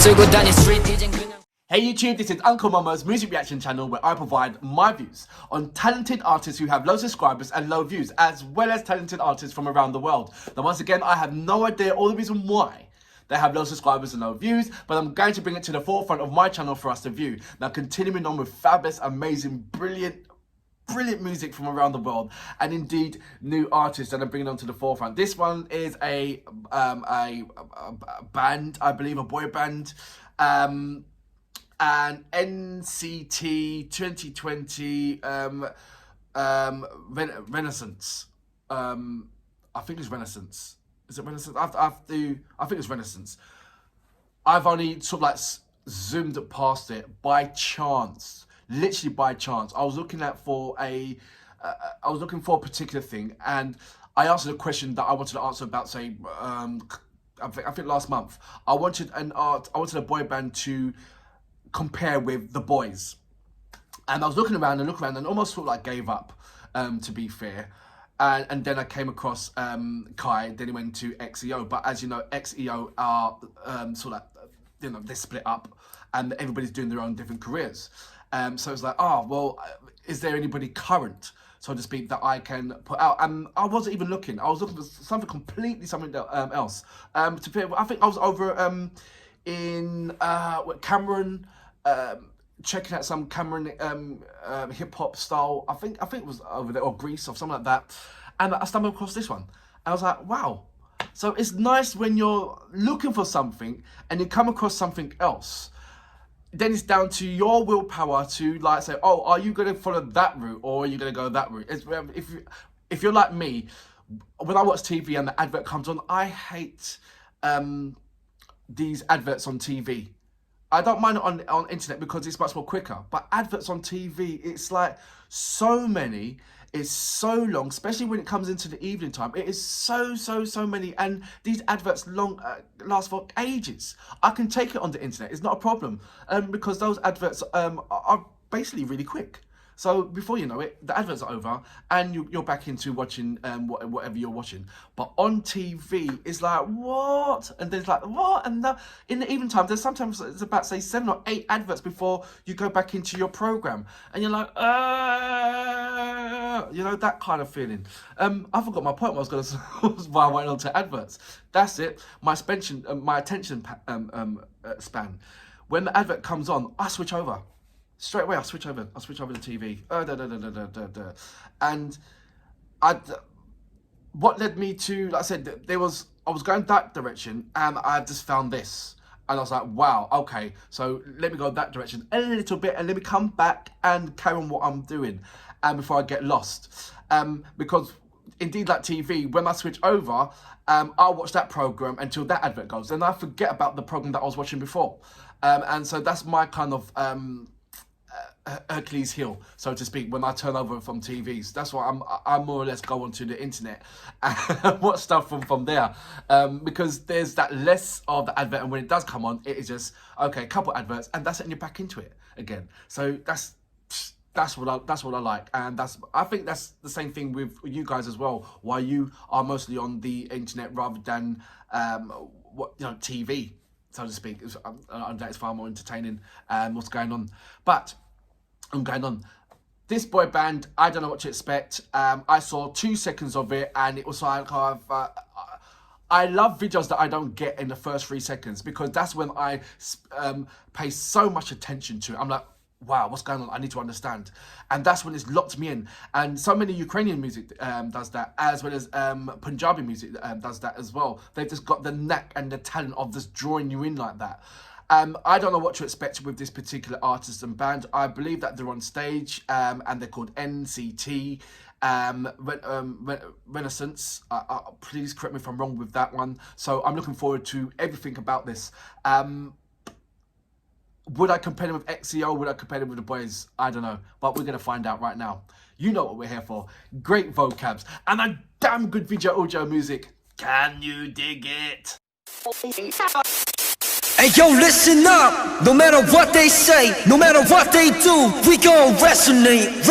쓰고 다닌 street 이젠 그냥. Hey YouTube, this is Uncle Momo's music reaction channel where I provide my views on talented artists who have low subscribers and low views, as well as talented artists from around the world. Now once again, I have no idea or the reason why they have low subscribers and low views, but I'm going to bring it to the forefront of my channel for us to view. Now continuing on with fabulous, amazing, brilliant music from around the world, and indeed new artists that I'm bringing onto the forefront. This one is a band, I believe, a boy band, and NCT 2020 Renaissance. I think it's Renaissance. Is it Renaissance? I think it's Renaissance. I've only sort of like zoomed past it by chance, literally by chance. I was looking for a particular thing, and I answered a question that I wanted to answer about, say, I think last month. I wanted a boy band to compare with The Boys, and I was looking around and almost sort of like gave up, to be fair. And then I came across Kai. Then he went to XEO, but as you know, XEO are sort of, you know, they're split up, and everybody's doing their own different careers. So it's like, oh well, is there anybody current, so to speak, that I can put out? And I wasn't even looking. I was looking for something else. To be, I think I was over in Cameron. Checking out some Cameron hip hop style. I think it was over there, or Greece or something like that. And I stumbled across this one. And I was like, wow. So it's nice when you're looking for something and you come across something else. Then it's down to your willpower to like say, oh, are you going to follow that route or are you going to go that route? If you're like me, when I watch TV and the advert comes on, I hate these adverts on TV. I don't mind it on internet because it's much more quicker, but adverts on TV, it's like so many, it's so long, especially when it comes into the evening time. It is so many, and these adverts last for ages. I can take it on the internet, it's not a problem, because those adverts are basically really quick. So before you know it, the adverts are over and you're back into watching whatever you're watching. But on TV, it's like, what? And there's like, what? And in the evening time, there's sometimes it's about, say, 7 or 8 adverts before you go back into your program. And you're like, you know, that kind of feeling. I forgot my point. I was going to why I went on to adverts. That's it. My attention span. When the advert comes on, I switch over. Straight away, I'll switch over the TV. And what led me to, like I said, I was going that direction, and I just found this. And I was like, wow, okay, so let me go that direction a little bit, and let me come back and carry on what I'm doing, and before I get lost. Because indeed, like TV, when I switch over, I'll watch that program until that advert goes, and I forget about the program that I was watching before. And so that's my kind of Hercules heel, so to speak, when I turn over from TVs. That's why I more or less go onto the internet and watch stuff from there, because there's that less of the advert, and when it does come on, it is just, okay, a couple adverts, and that's it, and you're back into it again. So that's what I like, and I think that's the same thing with you guys as well, why you are mostly on the internet rather than TV, so to speak. That is far more entertaining what's going on. But I'm going on. This boy band, I don't know what to expect. I saw 2 seconds of it, and it was like, I love videos that I don't get in the first 3 seconds, because that's when I pay so much attention to it. I'm like, wow, what's going on? I need to understand. And that's when it's locked me in. And so many Ukrainian music does that, as well as Punjabi music does that as well. They've just got the knack and the talent of just drawing you in like that. I don't know what to expect with this particular artist and band. I believe that they're on stage, and they're called NCT Renaissance. Please correct me if I'm wrong with that one. So I'm looking forward to everything about this. Would I compare them with XEO? Would I compare them with The Boys? I don't know, but we're going to find out right now. You know what we're here for. Great vocabs and a damn good video audio music. Can you dig it? Hey yo, listen up. No matter what they say, no matter what they do, we gon' resonate.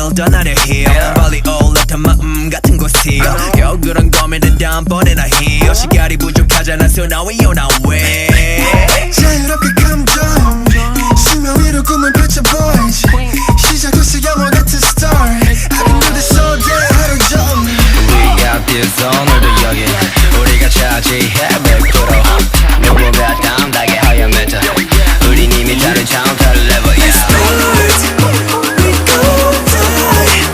길 떠나려 해요 빨리 올라탄 마음 같은 곳이요 겨울은 고민은 다음번에나 해요 시간이 부족하잖아 so now we on our way 자유롭게 감정 수면 위로 꿈을 펼쳐 boys 시작부터 영화 같은 story I can do this all day 하루 종일 We got this 오늘도 여기 우리가 차지해 100% 누구가 담당해 하얀 메타 우린 이미 다른 차원 다른 level yeah. Let's start We go die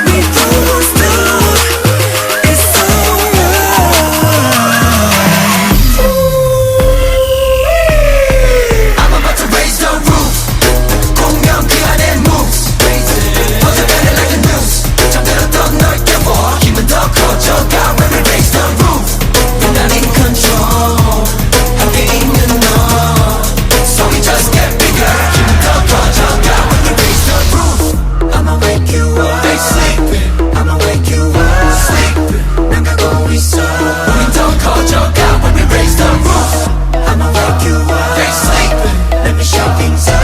We don't stop It's alright I'm about to raise the roof 공명 그 안에 moves 퍼져가네 like the news 잠들었던 널 깨워 힘은 더 커져가 When we raise the roof 난 in control 함께 있는 너 So we just get bigger 힘은 더 커져가 When we raise the roof I'ma wake you up They sleeping I'ma wake you up Sleeping 난 가고 있어 우린 더 커져가 When we raise the roof I'ma wake you up They sleeping Let me show things up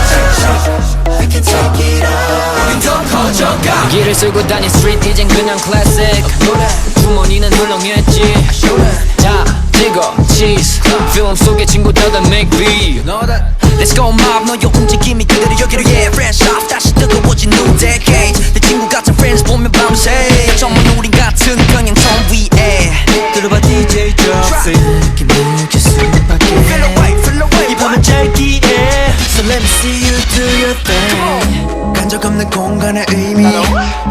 We can take it up 우린 더 커져가 길을 쓰고 다닌 스트리트 이젠 그냥 클래식 주머니는 훌렁했지 다 찍어 cheese 필름 속의 친구들은 make beat Let's go mob 너의 움직임이 그대로 여기로 yeah fresh off 다시 뜨거워진 new decade 내 친구 같은 friends 보면 밤새 정말 우린 같은 평행선 위에 들어봐 DJ drop it 깊이 느낄 수밖에 Feel away 이 밤은 짧기에 So let me see you do your thing 간적 없는 공간의 의미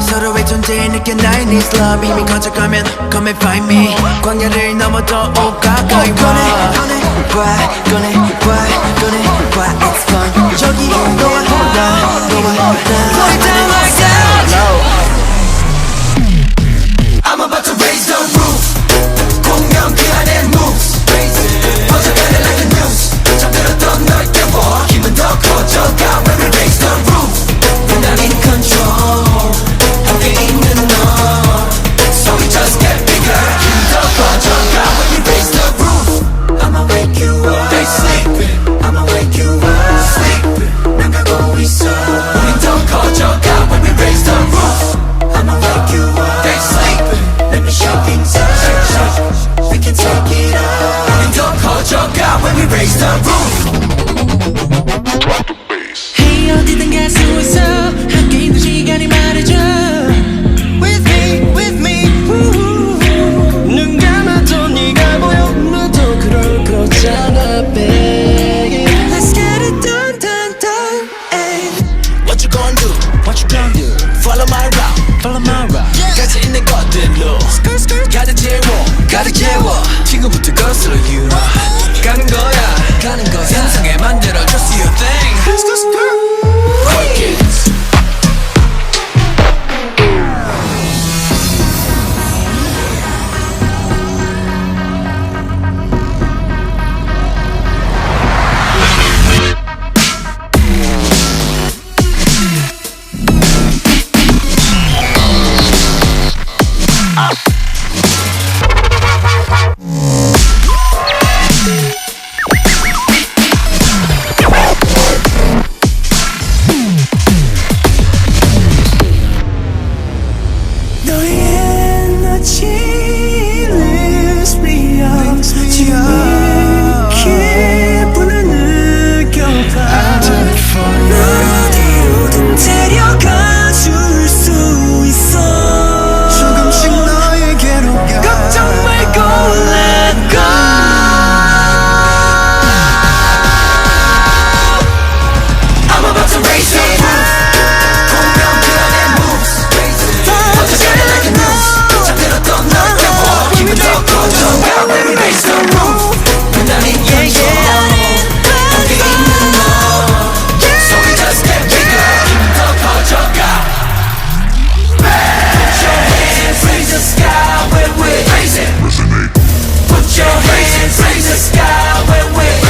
서로의 존재에 느껴 나의 needs love 이미 거쳐가면 come and find me 광야를 넘어 더 가까이 와 꺼내 it's fun 여기 너와 나 Put it down like that I'm about to raise the roof 공명 그 안에 moves 퍼져가네 like the news 잠들었던 널 깨워 힘은 더 커져가 When we raise the roof 난 in control 함께 있는 너 So we just get bigger 힘은 더 커져가 When we raise the roof I'ma wake you up They sleeping I'ma wake you up Sleeping 난 가고 있어 우린 더 커져가 When we raise the roof I'ma wake you up They sleeping Let me show things up We can take it up 우린 더 커져가 When we raise the roof Hey 어디든 갈 수 있어 함께 있는 시간이 말해줘 With me 눈 감아도 네가 보여 너도 그렇잖아 baby Let's get it done ay. What you gonna do Follow my route 가지 있는 것들로 가득 채워 지금부터 거슬러 you 가는 거야 상상에 만들어 just your thing Work it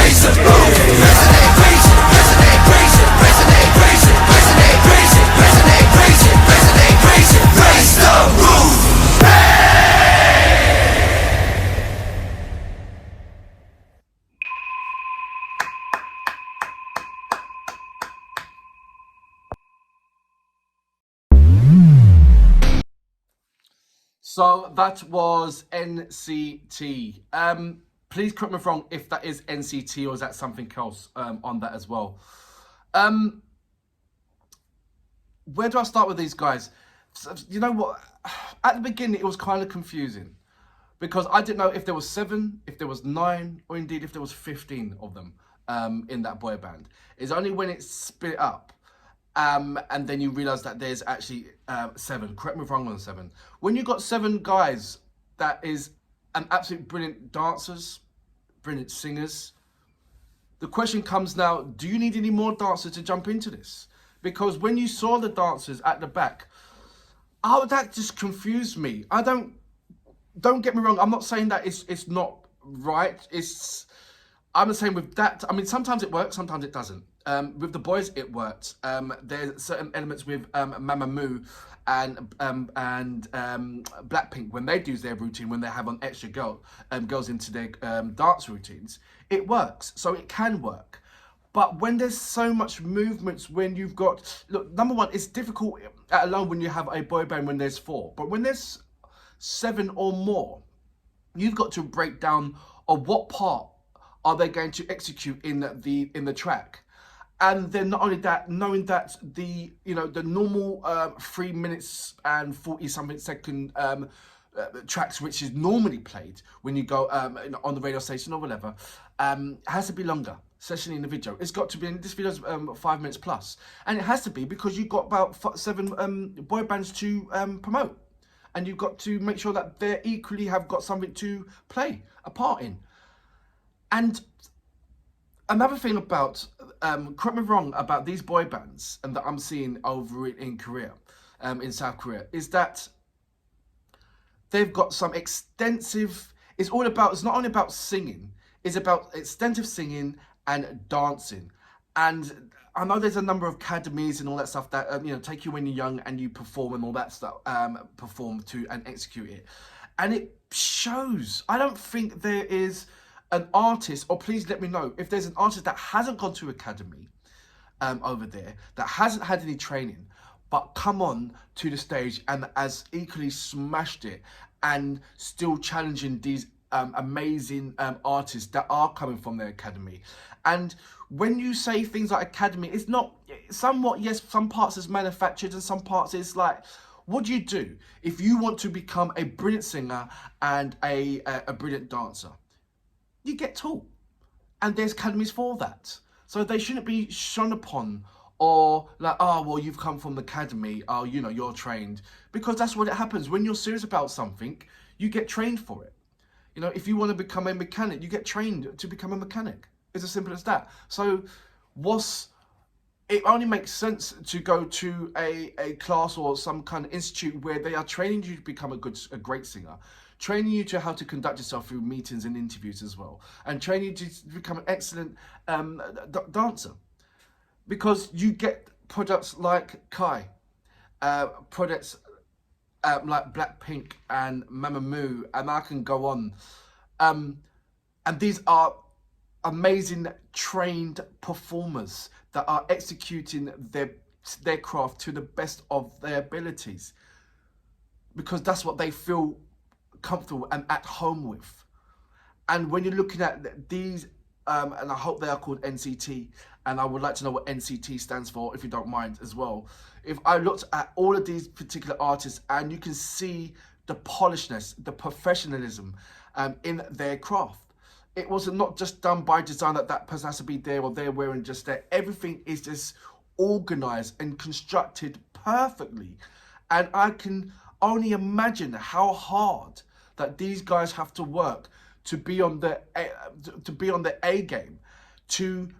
Raise the roof. Resonate, raise it, resonate, raise it, resonate, raise it. So that was NCT. Please correct me if I'm wrong if that is NCT or is that something else on that as well. Where do I start with these guys? You know what? At the beginning, it was kind of confusing because I didn't know if there was 7, if there was 9, or indeed if there was 15 of them in that boy band. It's only when it's split up and then you realise that there's actually 7. Correct me if I'm wrong on 7. When you got 7 guys that is an absolute brilliant dancers, brilliant singers, the question comes now, do you need any more dancers to jump into this? Because when you saw the dancers at the back, oh, that just confused me. Don't get me wrong, I'm not saying that it's not right. I'm the same with that. I mean, sometimes it works, sometimes it doesn't. With the boys, it worked. There's certain elements with Mamamoo and Blackpink when they do their routine, when they have on extra girls into their dance routines, it works. So it can work. But when there's so much movements, when you've got, look, number one, it's difficult alone when you have a boy band when there's 4. But when there's 7 or more, you've got to break down of what part are they going to execute in the track. And then not only that, knowing that the normal 3 minutes and 40 something second tracks which is normally played when you go on the radio station or whatever has to be longer, especially in the video. It's got to be, this video's 5 minutes plus, and it has to be because you've got about 7 boy bands to promote, and you've got to make sure that they equally have got something to play a part in. And another thing about, correct me wrong, about these boy bands and that I'm seeing over in Korea, in South Korea, is that they've got some extensive, it's not only about singing, it's about extensive singing and dancing. And I know there's a number of academies and all that stuff that, take you when you're young and you perform and all that stuff, perform to and execute it. And it shows. I don't think there is an artist, or please let me know if there's an artist that hasn't gone to academy over there, that hasn't had any training, but come on to the stage and has equally smashed it and still challenging these amazing artists that are coming from their academy. And when you say things like academy, it's not somewhat, yes, some parts is manufactured and some parts is like, what do you do if you want to become a brilliant singer and a brilliant dancer? You get taught, and there's academies for that. So they shouldn't be shone upon or like, oh, well, you've come from the academy, oh, you're trained. Because that's what it happens. When you're serious about something, you get trained for it. If you want to become a mechanic, you get trained to become a mechanic. It's as simple as that. So it only makes sense to go to a class or some kind of institute where they are training you to become a great singer, training you to how to conduct yourself through meetings and interviews as well, and training you to become an excellent dancer. Because you get products like Kai, products like Blackpink and Mamamoo, and I can go on. And these are amazing trained performers that are executing their craft to the best of their abilities, because that's what they feel comfortable and at home with. And when you're looking at these, and I hope they are called NCT, and I would like to know what NCT stands for, if you don't mind as well. If I looked at all of these particular artists, and you can see the polishedness, the professionalism in their craft. It was not just done by design that person has to be there or they're wearing just there. Everything is just organized and constructed perfectly. And I can only imagine how hard that these guys have to work to be on the A game.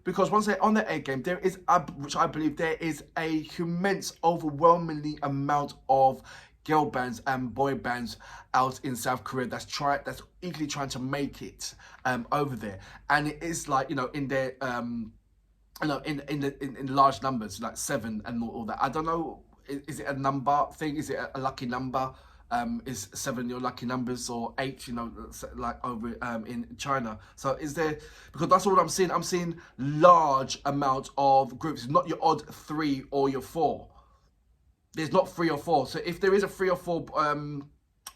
Because once they're on the A game, there is, which I believe there is a immense, overwhelmingly amount of girl bands and boy bands out in South Korea that's equally trying to make it over there. And it is like, in their in large numbers, like 7 and all that. I don't know, is it a number thing? Is it a lucky number? Is 7 your lucky numbers, or 8, like over in China? So is there, because that's what I'm seeing. I'm seeing large amount of groups, not your odd 3 or your 4. There's not 3 or 4. So if there is a 3 or 4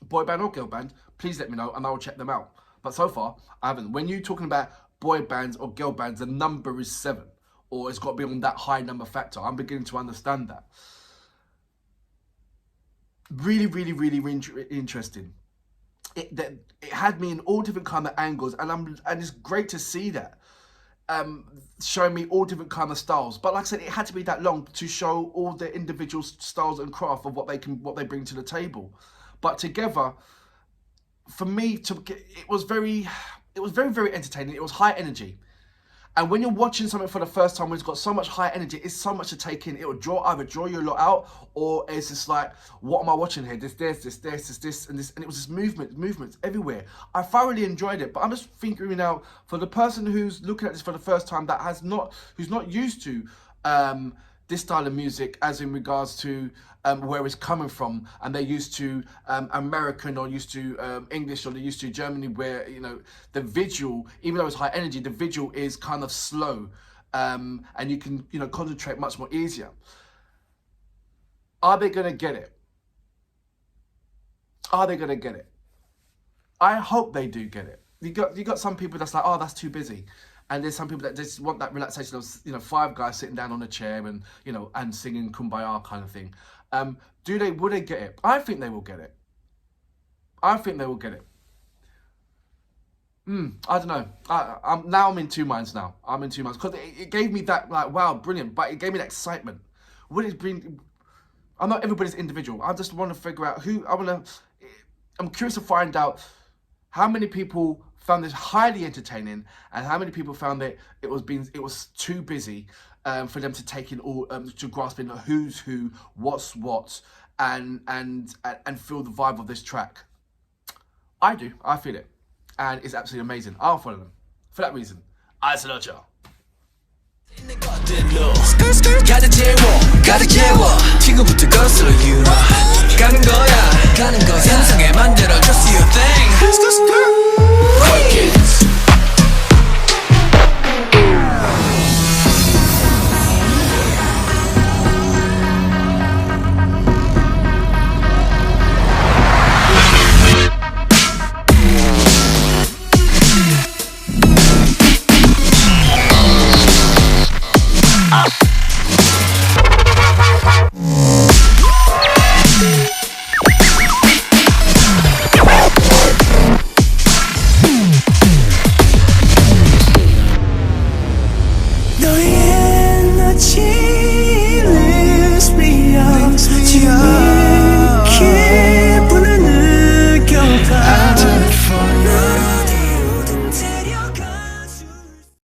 boy band or girl band, please let me know and I will check them out. But so far, I haven't. When you're talking about boy bands or girl bands, the number is 7. Or it's got to be on that high number factor. I'm beginning to understand that. Really, really, really interesting. It had me in all different kind of angles, and it's great to see that. Showing me all different kind of styles. But like I said, it had to be that long to show all the individual styles and craft of what they bring to the table. But together, for me, it was very, very entertaining. It was high energy. And when you're watching something for the first time, when it's got so much high energy, it's so much to take in. It will either draw you a lot out, or it's just like, what am I watching here? This, and this. And it was just movements everywhere. I thoroughly enjoyed it. But I'm just figuring out, for the person who's looking at this for the first time, who's not used to this style of music, as in regards to where it's coming from, and they're used to American, or used to English, or they're used to Germany, where, you know, the visual, even though it's high energy, the visual is kind of slow, and you can, you know, concentrate much more easier. Are they gonna get it? Are they gonna get it? I hope they do get it. You got some people that's like, oh, that's too busy. And there's some people that just want that relaxation of, you know, 5 guys sitting down on a chair and, you know, and singing Kumbaya kind of thing. Will they get it? I think they will get it. I think they will get it. I don't know. I'm in 2 minds now. I'm in 2 minds. Because it gave me that, like, wow, brilliant. But it gave me that excitement. Will it bring... I'm not everybody's individual. I just want to figure out I'm curious to find out how many people found this highly entertaining, and how many people found that it was too busy for them to take in all, to grasp in who's who, what's what, and feel the vibe of this track. I do. I feel it, and it's absolutely amazing. I'll follow them for that reason. I salute y'all. 가득 채워 지금부터 거슬러 you 가는 거야 상상에 만들어 just your thing Quick it 너의